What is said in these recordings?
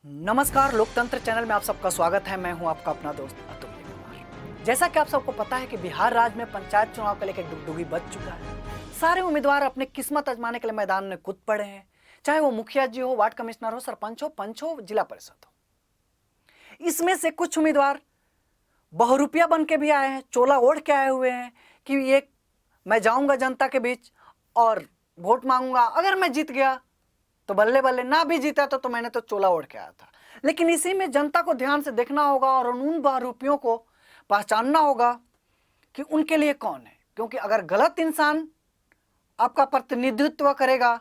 नमस्कार, लोकतंत्र चैनल में आप सबका स्वागत है। मैं हूं आपका अपना दोस्त अतुल कुमार। जैसा कि आप सबको पता है कि बिहार राज्य में पंचायत चुनाव को लेकर डुगडुगी बज चुका है। सारे उम्मीदवार अपने किस्मत आजमाने के लिए मैदान में कूद पड़े हैं, चाहे वो मुखिया जी हो, वार्ड कमिश्नर हो, सरपंच हो, पंच हो, जिला परिषद हो। इसमें से कुछ उम्मीदवार बहुरूपिया बन के भी आए हैं, चोला ओढ़ के आए हुए हैं कि ये मैं जाऊंगा जनता के बीच और वोट मांगूंगा, अगर मैं जीत गया तो बल्ले बल्ले, ना भी जीता तो मैंने तो चोला ओढ़ के आया था। लेकिन इसी में जनता को ध्यान से देखना होगा और उन बहुरूपियों को पहचानना होगा कि उनके लिए कौन है, क्योंकि अगर गलत इंसान आपका प्रतिनिधित्व करेगा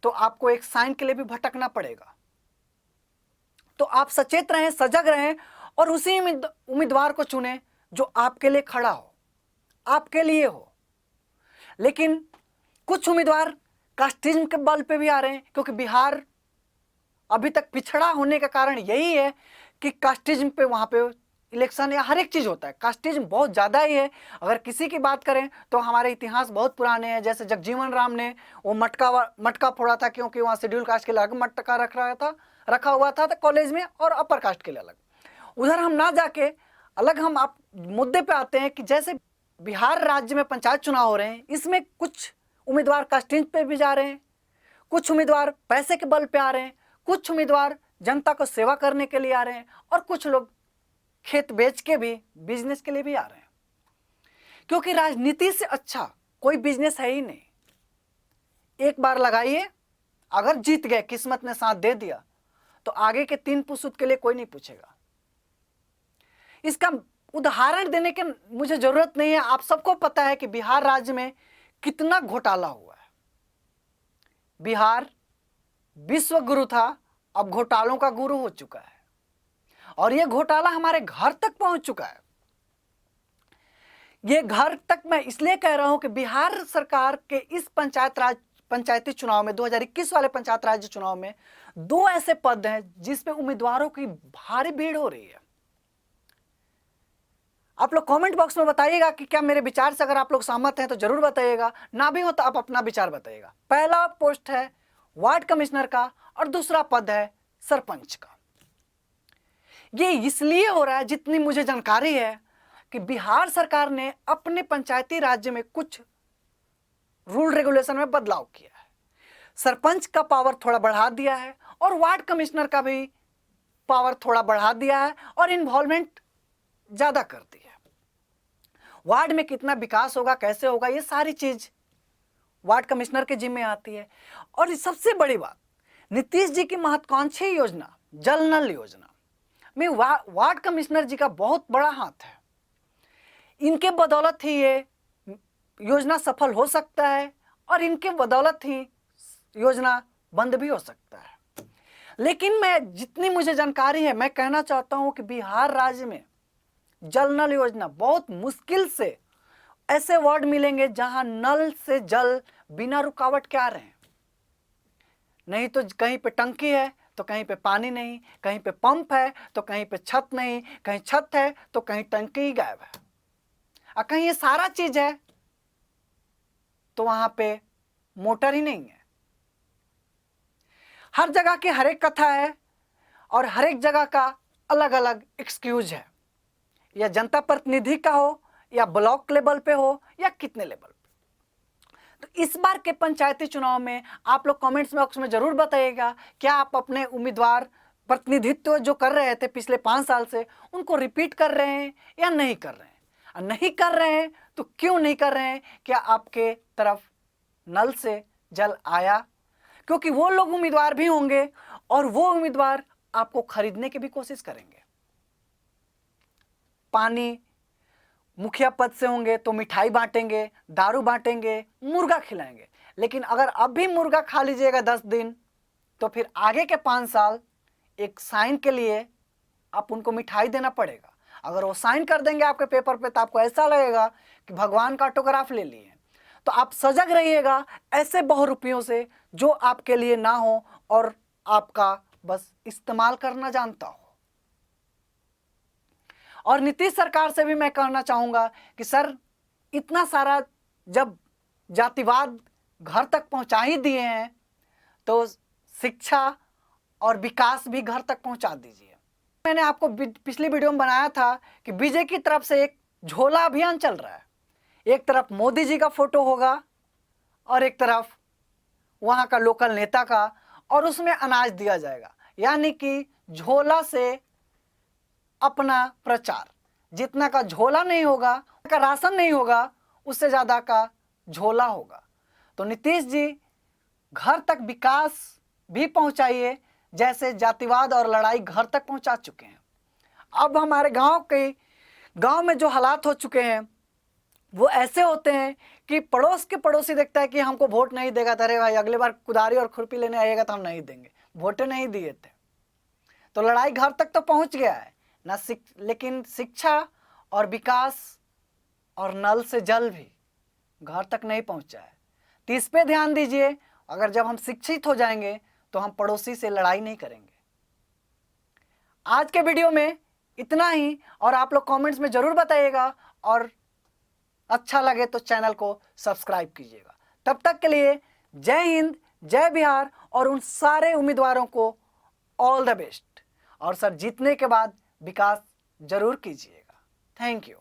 तो आपको एक साइन के लिए भी भटकना पड़ेगा। तो आप सचेत रहें, सजग रहें और उसी उम्मीदवार को चुनें जो आपके लिए खड़ा हो, आपके लिए हो। लेकिन कुछ उम्मीदवार कास्टिज्म के बल पे भी आ रहे हैं, क्योंकि बिहार अभी तक पिछड़ा होने का कारण यही है कि कास्टिज्म पे वहाँ पे इलेक्शन या हर एक चीज़ होता है। कास्टिज्म बहुत ज़्यादा ही है। अगर किसी की बात करें तो हमारे इतिहास बहुत पुराने हैं। जैसे जगजीवन राम ने वो मटका फोड़ा था, क्योंकि वहाँ शेड्यूल कास्ट के लिए अलग मटका रखा हुआ था कॉलेज में और अपर कास्ट के लिए अलग। उधर हम ना जाके अलग हम आप मुद्दे पे आते हैं कि जैसे बिहार राज्य में पंचायत चुनाव हो रहे हैं, इसमें कुछ उम्मीदवार कास्टिज्म पे भी जा रहे हैं, कुछ उम्मीदवार पैसे के बल पे आ रहे हैं, कुछ उम्मीदवार जनता को सेवा करने के लिए आ रहे हैं और कुछ लोग खेत बेच के भी बिजनेस के लिए भी आ रहे हैं। क्योंकि राजनीति से अच्छा कोई बिजनेस है ही नहीं। एक बार लगाइए, अगर जीत गए, किस्मत ने साथ दे दिया, तो आगे के 3 पुश्त के लिए कोई नहीं पूछेगा। इसका उदाहरण देने की मुझे जरूरत नहीं है। आप सबको पता है कि बिहार राज्य में कितना घोटाला हुआ है। बिहार विश्व गुरु था, अब घोटालों का गुरु हो चुका है और यह घोटाला हमारे घर तक पहुंच चुका है। ये घर तक मैं इसलिए कह रहा हूं कि बिहार सरकार के इस पंचायती चुनाव में 2021 वाले पंचायत राज्य चुनाव में 2 ऐसे पद हैं जिस पे उम्मीदवारों की भारी भीड़ हो रही है। आप लोग कमेंट बॉक्स में बताइएगा कि क्या मेरे विचार से अगर आप लोग सहमत हैं तो जरूर बताइएगा, ना भी हो तो आप अपना विचार बताइएगा। पहला पोस्ट है वार्ड कमिश्नर का और दूसरा पद है सरपंच का। ये इसलिए हो रहा है, जितनी मुझे जानकारी है, कि बिहार सरकार ने अपने पंचायती राज्य में कुछ रूल रेगुलेशन में बदलाव किया है। सरपंच का पावर थोड़ा बढ़ा दिया है और वार्ड कमिश्नर का भी पावर थोड़ा बढ़ा दिया है और इन्वॉल्वमेंट ज्यादा कर दी है। वार्ड में कितना विकास होगा, कैसे होगा, ये सारी चीज वार्ड कमिश्नर के जिम्मे आती है। और सबसे बड़ी बात, नीतीश जी की महत्वाकांक्षी योजना जल नल योजना में वार्ड कमिश्नर जी का बहुत बड़ा हाथ है। इनके बदौलत ही ये योजना सफल हो सकता है और इनके बदौलत ही योजना बंद भी हो सकता है। लेकिन मैं जितनी मुझे जानकारी है, मैं कहना चाहता हूं कि बिहार राज्य में जल नल योजना बहुत मुश्किल से ऐसे वार्ड मिलेंगे जहां नल से जल बिना रुकावट के आ रहे हैं। नहीं तो कहीं पे टंकी है तो कहीं पे पानी नहीं, कहीं पे पंप है तो कहीं पे छत नहीं, कहीं छत है तो कहीं टंकी ही गायब है, और कहीं ये सारा चीज है तो वहां पे मोटर ही नहीं है। हर जगह की हर एक कथा है और हर एक जगह का अलग अलग एक्सक्यूज है, या जनता प्रतिनिधि का हो, या ब्लॉक लेवल पे हो, या कितने लेवल पे। तो इस बार के पंचायती चुनाव में आप लोग कमेंट्स बॉक्स में जरूर बताइएगा, क्या आप अपने उम्मीदवार प्रतिनिधित्व जो कर रहे थे पिछले 5 साल से, उनको रिपीट कर रहे हैं या नहीं कर रहे हैं। और नहीं कर रहे हैं तो क्यों नहीं कर रहे हैं? क्या आपके तरफ नल से जल आया? क्योंकि वो लोग उम्मीदवार भी होंगे और वो उम्मीदवार आपको खरीदने की भी कोशिश करेंगे। पानी मुखिया पद से होंगे तो मिठाई बांटेंगे, दारू बांटेंगे, मुर्गा खिलाएंगे। लेकिन अगर अब भी मुर्गा खा लीजिएगा 10 दिन, तो फिर आगे के 5 साल एक साइन के लिए आप उनको मिठाई देना पड़ेगा। अगर वो साइन कर देंगे आपके पेपर पे तो आपको ऐसा लगेगा कि भगवान का ऑटोग्राफ ले लिए। तो आप सजग रहिएगा ऐसे बहुरूपियों से जो आपके लिए ना हो और आपका बस इस्तेमाल करना जानता हो। और नीतीश सरकार से भी मैं कहना चाहूंगा कि सर, इतना सारा जब जातिवाद घर तक पहुंचा ही दिए हैं तो शिक्षा और विकास भी घर तक पहुंचा दीजिए। मैंने आपको पिछली वीडियो में बनाया था कि बीजेपी की तरफ से एक झोला अभियान चल रहा है। एक तरफ मोदी जी का फोटो होगा और एक तरफ वहाँ का लोकल नेता का, और उसमें अनाज दिया जाएगा, यानी कि झोला से अपना प्रचार। जितना का झोला नहीं होगा, का राशन नहीं होगा, उससे ज़्यादा का झोला होगा। तो नीतीश जी घर तक विकास भी पहुंचाइए, जैसे जातिवाद और लड़ाई घर तक पहुंचा चुके हैं। अब हमारे गांव में जो हालात हो चुके हैं वो ऐसे होते हैं कि पड़ोस के पड़ोसी देखता है कि हमको वोट नहीं देगा, तो अरे भाई अगले बार कुदारी और खुरपी लेने आइएगा तो हम नहीं देंगे, वोटें नहीं दिए थे। तो लड़ाई घर तक तो पहुंच गया है ना, लेकिन शिक्षा और विकास और नल से जल भी घर तक नहीं पहुंचा है। तो इस पे ध्यान दीजिए। अगर जब हम शिक्षित हो जाएंगे तो हम पड़ोसी से लड़ाई नहीं करेंगे। आज के वीडियो में इतना ही, और आप लोग कमेंट्स में जरूर बताइएगा, और अच्छा लगे तो चैनल को सब्सक्राइब कीजिएगा। तब तक के लिए जय हिंद, जय बिहार, और उन सारे उम्मीदवारों को ऑल द बेस्ट। और सर जीतने के बाद विकास जरूर कीजिएगा। Thank you.